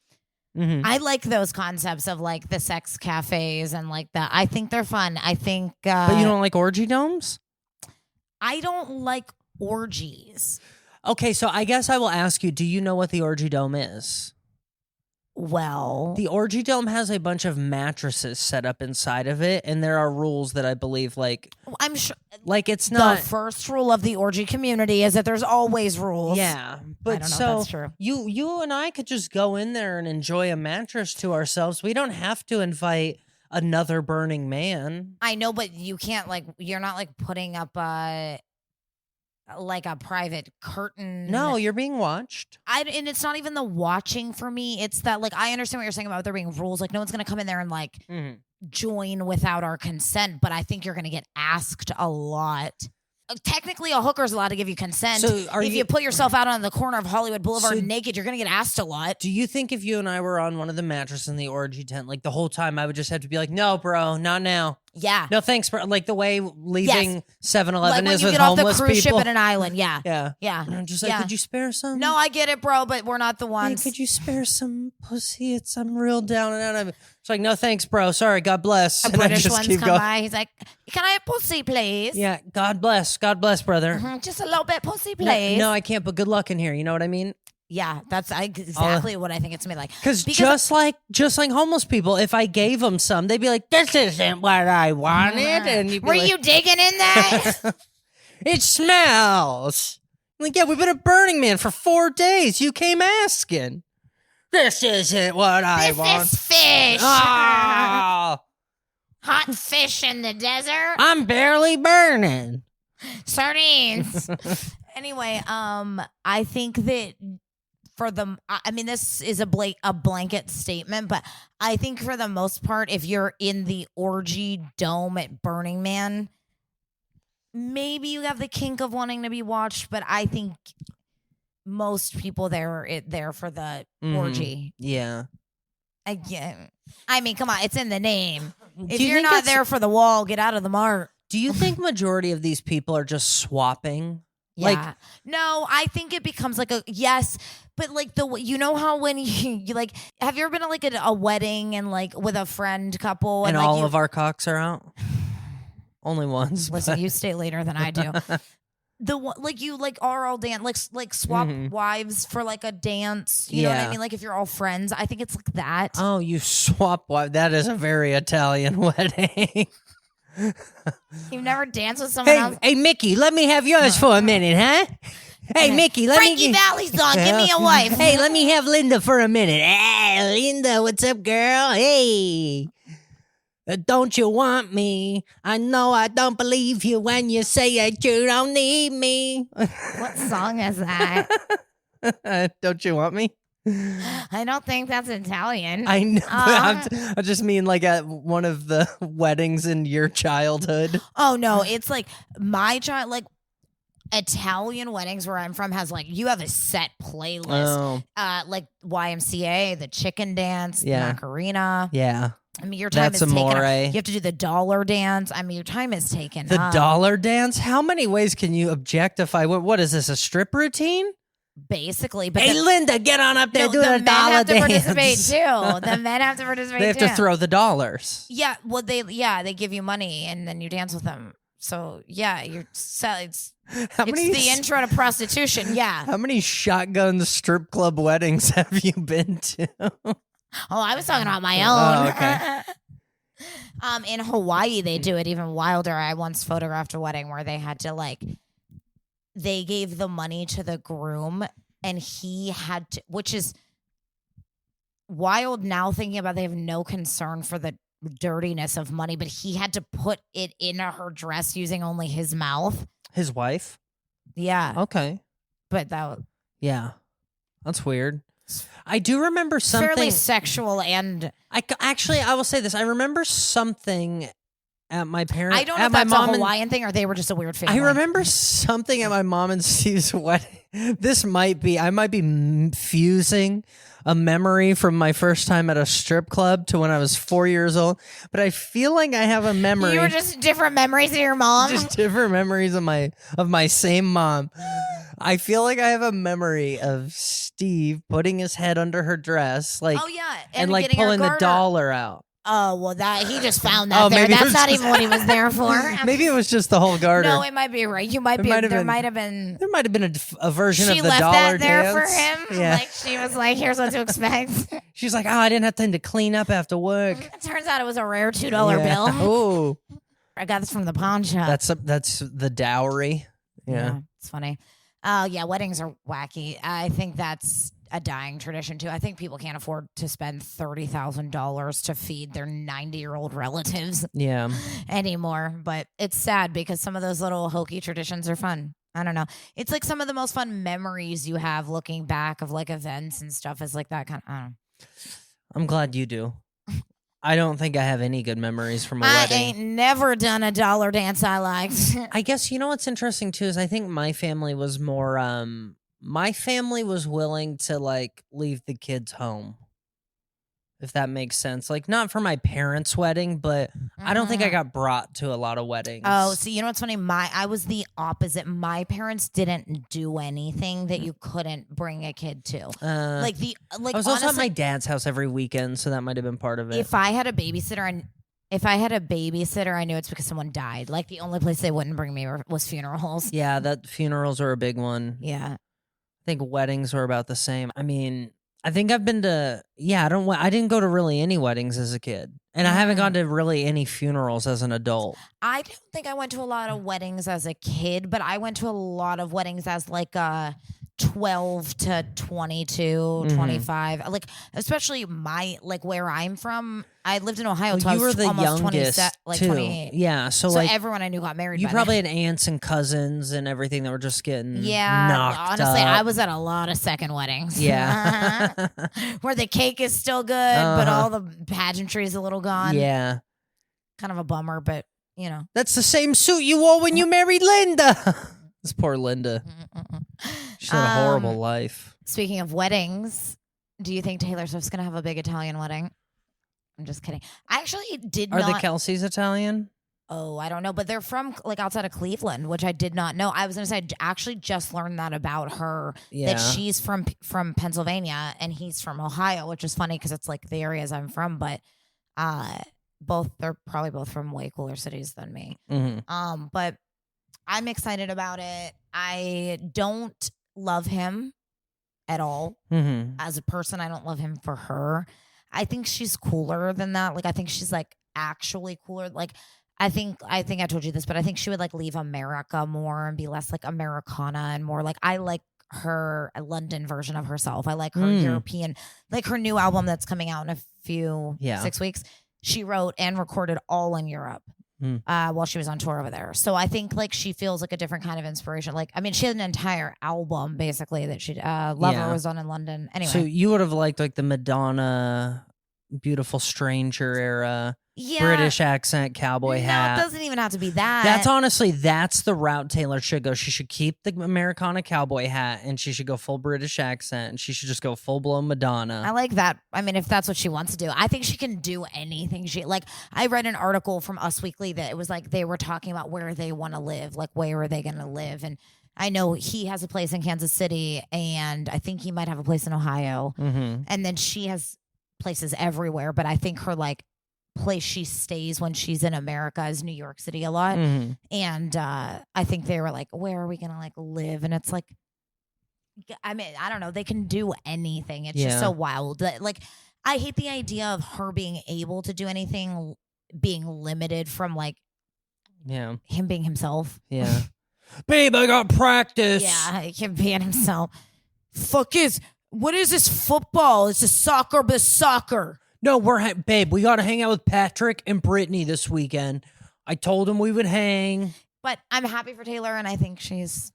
Mhm. I like those concepts of like the sex cafes and like that. I think they're fun. I think, But you don't like orgy domes? I don't like orgies. Okay, so I guess I will ask you, do you know what the orgy dome is? Well, The orgy dome has a bunch of mattresses set up inside of it, and there are rules that I believe, like I'm sure it's not. the first rule of the orgy community is that there's always rules. Yeah, but I don't know if so that's true. you and I could just go in there and enjoy a mattress to ourselves. We don't have to invite another burning man. I know, but you can't you're not like putting up a private curtain. No, you're being watched. And it's not even the watching for me. It's that I understand what you're saying about there being rules. Like no one's gonna come in there and join without our consent. But I think you're gonna get asked a lot. Technically, a hooker's allowed to give you consent. So if you put yourself out on the corner of Hollywood Boulevard So- naked, you're gonna get asked a lot. Do you think if you and I were on one of the mattresses in the orgy tent, like the whole time, I would just have to be like, no, bro, not now. Yeah. No, thanks, bro. Like the way leaving 7-Eleven Like when is you with get off the homeless cruise people. ship at an island. Yeah. Yeah. Yeah. And I'm just like, Yeah. could you spare some? No, I get it, bro, but we're not the Hey, ones. could you spare some pussy? I'm real down and out. It's like, no, thanks, bro. Sorry, God bless. A And I British just one's keep come going. by. He's like, "Can I have pussy, please?" Yeah, God bless, brother. Just a little bit pussy, No, please. no, I can't. But good luck in here. You know what I mean? Yeah, that's exactly what I think it's gonna be like. Because just like homeless people, if I gave them some, they'd be like, "This isn't what I wanted." And you'd be Were like, you digging in that? It smells. Like, yeah, we've been at Burning Man for 4 days. You came asking. This isn't what I want. This is fish. Ah, Hot fish in the desert. I'm barely burning. Sardines. Anyway, I think that this is a blanket statement, but I think for the most part, if you're in the orgy dome at Burning Man, maybe you have the kink of wanting to be watched, but I think most people there for the orgy. Yeah. Again, I mean, come on, it's in the name. If Do you you're think not that's- there for the wall, get out of the mart. Do you think majority of these people are just swapping? Yeah. Like- No, I think it becomes like a yes, but like you know how when you like, have you ever been to like a wedding and like with a friend couple And like all of our cocks are out? Only once. listen, you stay later than I do. You are all dance like swap wives for like a dance. You know what I Yeah. mean? Like if you're all friends, I think it's like that. Oh, you swap wife. That is a very Italian wedding. You've never danced with someone else. Hey, Mickey, let me have yours for a minute, huh? Hey, Mickey, let Frankie me. Valley's on. Give me a wife. Hey, let me have Linda for a minute. Hey, Linda, what's up, girl? Hey. Don't you want me? I know I don't believe you when you say that you don't need me. What song is that? Don't you want me? I don't think that's Italian. I know. I just mean like at one of the weddings in your childhood. Oh no, it's like my child, like Italian weddings where I'm from has like you have a set playlist. Oh, Like YMCA, the chicken dance, Yeah. Macarena. yeah. I mean, your time That's is taken amore. up. You have to do the dollar dance. I mean, your time is taken The up. dollar dance? How many ways can you objectify? What is this, a strip routine? basically. But Hey, Linda, get on up there, no, do the a men dollar have to dance. participate too. The men have to participate They have too. to throw the dollars. Yeah, well, they give you money and then you dance with them. So yeah, it's the intro to prostitution. Yeah. How many shotgun strip club weddings have you been to? Oh, I was talking about my own. Oh, okay. In Hawaii, they do it even wilder. I once photographed a wedding where they had to they gave the money to the groom, and he had to, which is wild now thinking about. They have no concern for the dirtiness of money, but he had to put it in her dress using only his mouth. His wife? Yeah, Okay. but that was Yeah. That's weird. I do remember something. fairly sexual, and I will say this. I remember something at my parents. I don't know if that's a Hawaiian thing or they were just a weird family. I remember something at my mom and Steve's wedding. I might be fusing a memory from my first time at a strip club to when I was 4 years old, but I feel like I have a memory. You were just different memories of your mom. Just different memories of my same mom. I feel like I have a memory of Steve putting his head under her dress, oh yeah, and getting her pulling the garter. dollar out. Oh well, that he just found that Oh, there. maybe it That's was not just- even what he was there for. Maybe it was just the whole garter. No, it might be right. You might It be. might have There been- might have been. There might have been a version She of the left dollar that there dance. for him. Yeah. Like she was like, "Here's what to expect." She's like, oh, I didn't have time to clean up after work. It turns out it was a rare $2 bill. Oh, I got this from the pawn shop. that's the dowry. Yeah. It's funny. Oh yeah, weddings are wacky. I think that's a dying tradition too. I think people can't afford to spend $30,000 to feed their 90-year-old relatives Yeah. anymore. But it's sad because some of those little hokey traditions are fun. I don't know. It's like some of the most fun memories you have looking back of like events and stuff is like that kind of. I don't know. I'm glad you do. I don't think I have any good memories from a I wedding. ain't never done a dollar dance I liked. I guess you know what's interesting too is I think my family was more my family was willing to like leave the kids home. If that makes sense. Like not for my parents' wedding, but I don't think I got brought to a lot of weddings. Oh, so you know what's funny? I was the opposite. My parents didn't do anything that you couldn't bring a kid to. I was also at my dad's house every weekend, so that might have been part of it. If I had a babysitter, I knew it's because someone died. Like the only place they wouldn't bring me was funerals. Yeah, that funerals are a big one. Yeah. I think weddings were about the same. I mean, I think I've been to I didn't go to really any weddings as a kid. And I haven't gone to really any funerals as an adult. I don't think I went to a lot of weddings as a kid, but I went to a lot of weddings as like 12 to 22, 25. Like especially where I'm from. I lived in Ohio until I You was were the almost youngest 27, too. 28. Yeah, so So everyone I knew got married. you by probably then. had aunts and cousins and everything that were just getting Yeah, knocked honestly, up. I was at a lot of second weddings. Yeah. Where the cake is still good, but all the pageantry is a little gone. Yeah. Kind of a bummer, but you know. That's the same suit you wore when you married Linda. This poor Linda. She had a horrible life. Speaking of weddings, do you think Taylor Swift's going to have a big Italian wedding? I'm just kidding. I actually did Are not. the Kelseys Italian? Oh, I don't know, but they're from like outside of Cleveland, which I did not know. I was going to say, I actually just learned that about her, Yeah. that she's from Pennsylvania and he's from Ohio, which is funny because it's like the areas I'm from, but they're probably both from way cooler cities than me. Mm-hmm. But I'm excited about it. I don't love him at all Mm-hmm. as a person. I don't love him for her. I think she's cooler than that. Like I think she's like actually cooler. Like I think I told you this, but I think she would like leave America more and be less like Americana and more like I like her a London version of herself. I like her European, like her new album that's coming out in a few 6 weeks. She wrote and recorded all in Europe while she was on tour over there. So I think like she feels like a different kind of inspiration. Like I mean, she had an entire album basically that she Lover was on in London. Anyway, So you would have liked like the Madonna, Beautiful Stranger era, British accent, cowboy hat. No, it doesn't even have to be that. That's the route Taylor should go. She should keep the Americana cowboy hat and she should go full British accent and she should just go full blown Madonna. I like that. I mean, if that's what she wants to do, I think she can do anything. I read an article from Us Weekly that it was like they were talking about where they want to live, like where are they going to live, and I know he has a place in Kansas City, and I think he might have a place in Ohio. Mm-hmm. And then she has places everywhere, but I think her like place she stays when she's in America is New York City a lot. Mm-hmm. And I think they were like, where are we gonna like live? And it's like, I mean, I don't know, they can do anything. It's just Yeah. so wild that like I hate the idea of her being able to do anything being limited from like Yeah. him being himself. Yeah. Babe, I got practice. Yeah, him being himself. What is this football? It's a soccer, but soccer. No, babe, we got to hang out with Patrick and Brittany this weekend. I told him we would hang. But I'm happy for Taylor, and I think she's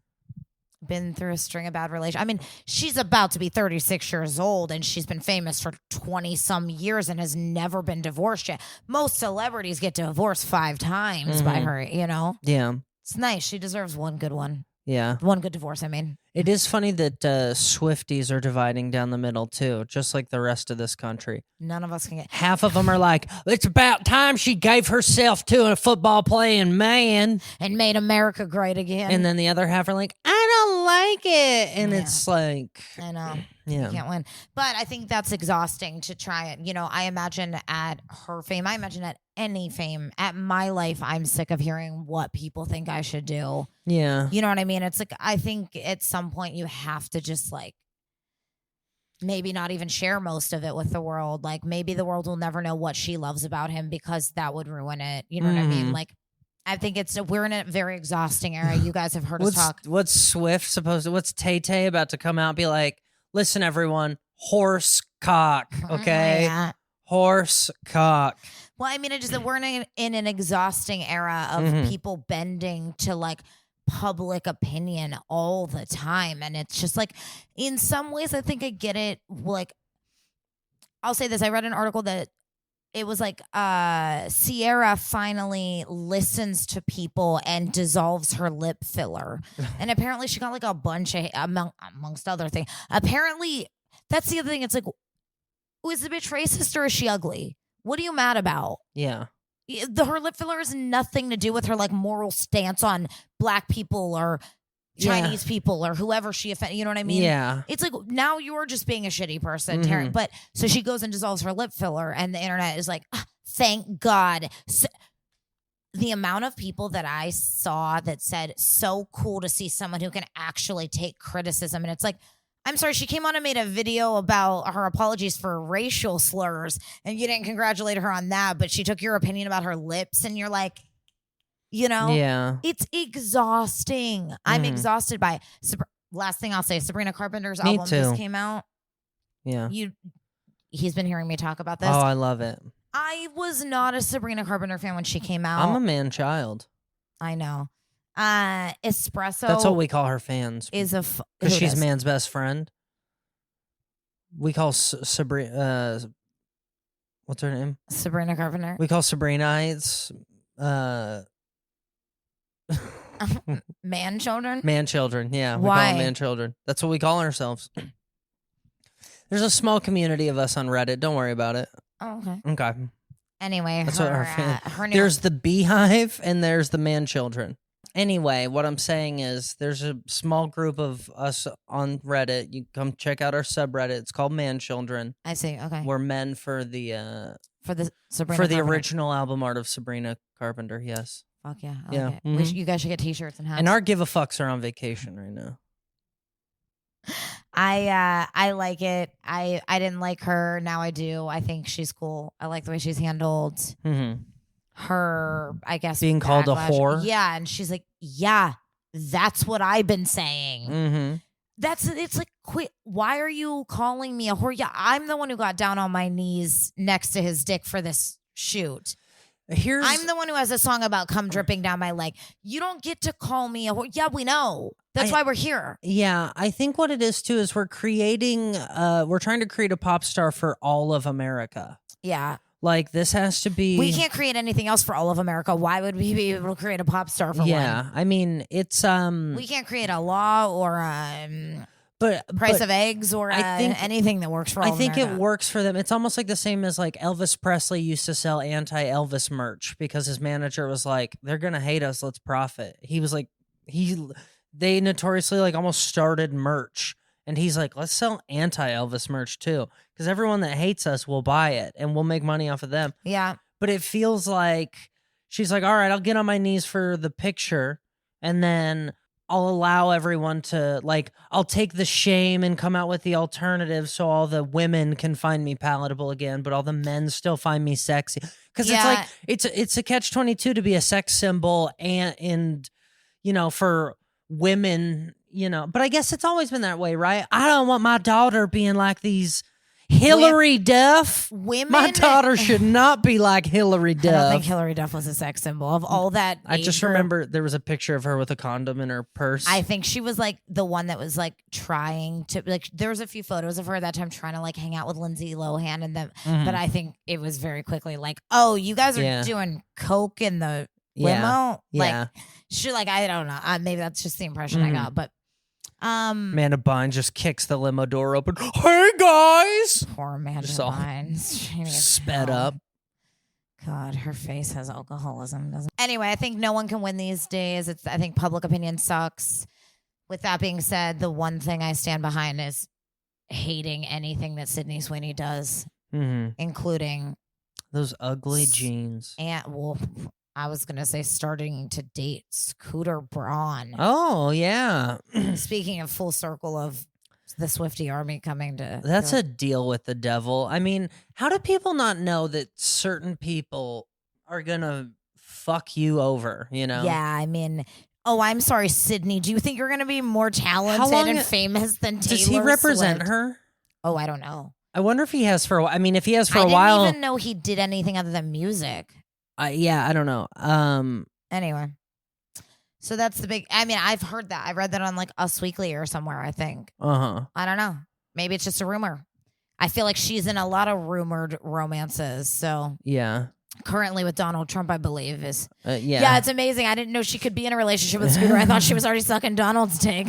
been through a string of bad relations. I mean, she's about to be 36 years old, and she's been famous for 20-some years and has never been divorced yet. Most celebrities get divorced 5 times by her, you know? Yeah. It's nice. She deserves one good one. Yeah. One good divorce, I mean. It is funny that Swifties are dividing down the middle, too, just like the rest of this country. None of us can get... Half of them are like, it's about time she gave herself to a football playing man. And made America great again. And then the other half are like, I don't like it. And Yeah. it's like... I know. Yeah. You can't win. But I think that's exhausting to try it. You know, I imagine at her fame, I imagine at any fame, at my life, I'm sick of hearing what people think I should do. Yeah. You know what I mean? It's like, I think at some point you have to just like, maybe not even share most of it with the world. Like maybe the world will never know what she loves about him because that would ruin it. You know what I mean? Like, I think we're in a very exhausting era. You guys have heard us talk. What's what's Tay Tay about to come out and be like, listen, everyone, horse cock, okay? Yeah. Horse cock. Well, I mean, it's just that we're in an exhausting era of people bending to like public opinion all the time. And it's just like, in some ways, I think I get it. Like, I'll say this. I read an article that it was like Sierra finally listens to people and dissolves her lip filler. And apparently she got like a bunch of, amongst other things. Apparently, that's the other thing. It's like, is the bitch racist or is she ugly? What are you mad about? Yeah. Her lip filler has nothing to do with her like moral stance on black people or Chinese people or whoever she offended. You know what I mean? Yeah. It's like now you're just being a shitty person, Taryn. But so she goes and dissolves her lip filler, and the internet is like, thank God. So, the amount of people that I saw that said, so cool to see someone who can actually take criticism. And it's like, I'm sorry, she came on and made a video about her apologies for racial slurs, and you didn't congratulate her on that, but she took your opinion about her lips, and you're like, you know? Yeah. It's exhausting. I'm exhausted by it. Last thing I'll say, Sabrina Carpenter's album just came out. Yeah. He's been hearing me talk about this. Oh, I love it. I was not a Sabrina Carpenter fan when she came out. I'm a man child. I know. Espresso. That's what we call her fans. Is a because she's man's best friend. We call Sabrina. What's her name? Sabrina Carpenter. We call Sabrinites. Man children. Man children. Yeah. We Why? call them man children. That's what we call ourselves. There's a small community of us on Reddit. Don't worry about it. Oh, okay. Okay. Anyway, That's her, what her new there's the beehive and there's the man children. Anyway, what I'm saying is there's a small group of us on Reddit. You come check out our subreddit. It's called Man Children. I see. Okay. We're men for the Sabrina for the Carpenter. original album art of Sabrina Carpenter. Yes. Fuck yeah. I Yeah. like it. You guys should get t-shirts and hats. And our give a fucks are on vacation right now. I like it. I didn't like her. Now I do. I think she's cool. I like the way she's handled her, I guess, being called a backlash. whore. Yeah, and she's like, yeah, that's what I've been saying. It's like, quit. Why are you calling me a whore? Yeah, I'm the one who got down on my knees next to his dick for this shoot. I'm the one who has a song about cum dripping down my leg. You don't get to call me a whore. Yeah, we know. That's why we're here. Yeah, I think what it is too is we're trying to create a pop star for all of America. Yeah. Like this has to be. We can't create anything else for all of America. Why would we be able to create a pop star for one? Yeah, I mean it's We can't create a law or price of eggs or anything that works for all I think America. it works for them. It's almost like the same as like Elvis Presley used to sell anti-Elvis merch because his manager was like, "They're gonna hate us. Let's profit." He was like, they notoriously like almost started merch. And he's like, let's sell anti-Elvis merch too. Because everyone that hates us will buy it and we'll make money off of them. Yeah. But it feels like she's like, all right, I'll get on my knees for the picture. And then I'll allow everyone to, like, I'll take the shame and come out with the alternative so all the women can find me palatable again, but all the men still find me sexy. Because it's like, it's a catch-22 to be a sex symbol and, you know, for women, you know, but I guess it's always been that way, right? I don't want my daughter being like these Hillary Duff. Women. My daughter should not be like Hillary Duff. I don't think Hillary Duff was a sex symbol of all that. I just remember there was a picture of her with a condom in her purse. I think she was like the one that was like trying to, like, there was a few photos of her at that time trying to like hang out with Lindsay Lohan and them. But I think it was very quickly like, oh, you guys are doing coke in the limo. Like, she, like, I don't know. Maybe that's just the impression I got. But Amanda Bynes just kicks the limo door open. Hey guys! Poor Amanda Just all Bynes. sped up. God, her face has alcoholism, doesn't it? Anyway, I think no one can win these days. I think public opinion sucks. With that being said, the one thing I stand behind is hating anything that Sydney Sweeney does, including those ugly jeans. And well, I was gonna say starting to date Scooter Braun. Oh yeah. Speaking of full circle of the Swiftie army coming to, that's a deal with the devil. I mean, how do people not know that certain people are gonna fuck you over? You know? Yeah, I mean. Oh, I'm sorry, Sydney. Do you think you're going to be more talented and famous than Taylor Does he represent Swift? her? Oh, I don't know. I wonder if he has for a while. I mean, if he has for I a while. I didn't even know he did anything other than music. Yeah, I don't know. Anyway. So that's the big, I mean, I've heard that. I read that on like Us Weekly or somewhere, I think. I don't know. Maybe it's just a rumor. I feel like she's in a lot of rumored romances. So yeah. Currently with Donald Trump, I believe is. Yeah, it's amazing. I didn't know she could be in a relationship with Scooter. I thought she was already sucking Donald's dick.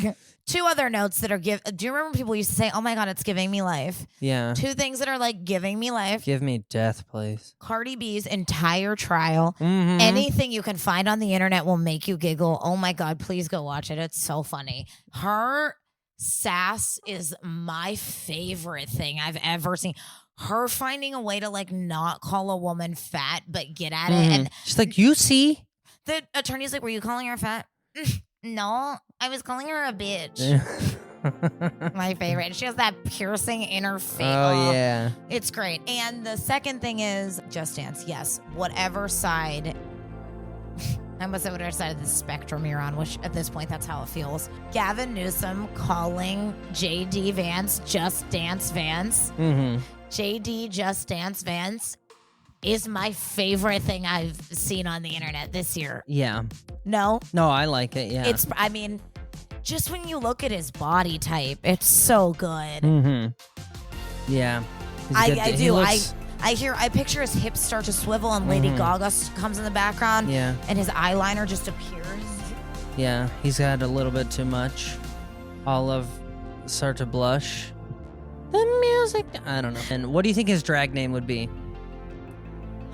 Two other notes that are do you remember people used to say, oh my God, it's giving me life? Yeah. Two things that are like giving me life. Give me death, please. Cardi B's entire trial. Anything you can find on the internet will make you giggle. Oh my God, please go watch it. It's so funny. Her sass is my favorite thing I've ever seen. Her finding a way to like not call a woman fat but get at it. And she's like, you see? The attorney's like, were you calling her fat? No, I was calling her a bitch. My favorite. She has that piercing in her face. Oh, yeah. It's great. And the second thing is Just Dance. Yes, whatever side. I must say whatever side of the spectrum you're on, which at this point, that's how it feels. Gavin Newsom calling JD Vance Just Dance Vance. JD Just Dance Vance is my favorite thing I've seen on the internet this year. Yeah. No, I like it. Yeah. I mean, just when you look at his body type, it's so good. Yeah. I do. I picture his hips start to swivel and Lady Gaga comes in the background. Yeah. And his eyeliner just appears. Yeah. He's got a little bit too much. Olive start to blush. The music. I don't know. And what do you think his drag name would be?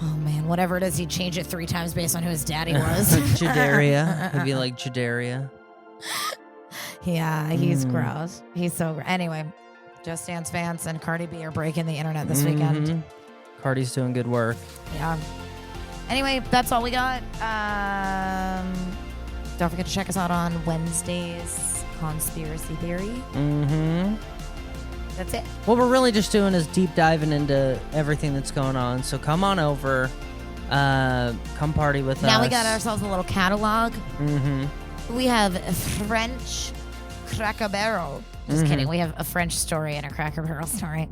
Oh, man. Whatever it is, he'd change it 3 times based on who his daddy was. Jadaria. It'd be like Jadaria. Yeah, he's gross. He's so gross. Anyway, Just Dance Vance and Cardi B are breaking the internet this weekend. Cardi's doing good work. Yeah. Anyway, that's all we got. Don't forget to check us out on Wednesday's Conspiracy Theory. That's it. What we're really just doing is deep diving into everything that's going on. So come on over. Come party with us. Now we got ourselves a little catalog. We have French Cracker Barrel. Just kidding. We have a French story and a Cracker Barrel story.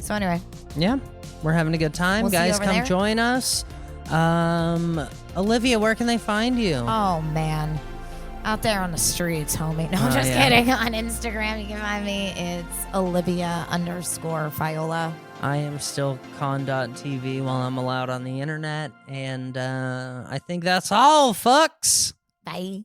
So anyway. Yeah. We're having a good time. We'll Guys, come there. join us. Olivia, where can they find you? Oh, man. Out there on the streets, homie. No, I'm just kidding. On Instagram, you can find me. It's Olivia_Fiola. I am still con.tv while I'm allowed on the internet. And I think that's all, fucks. Bye.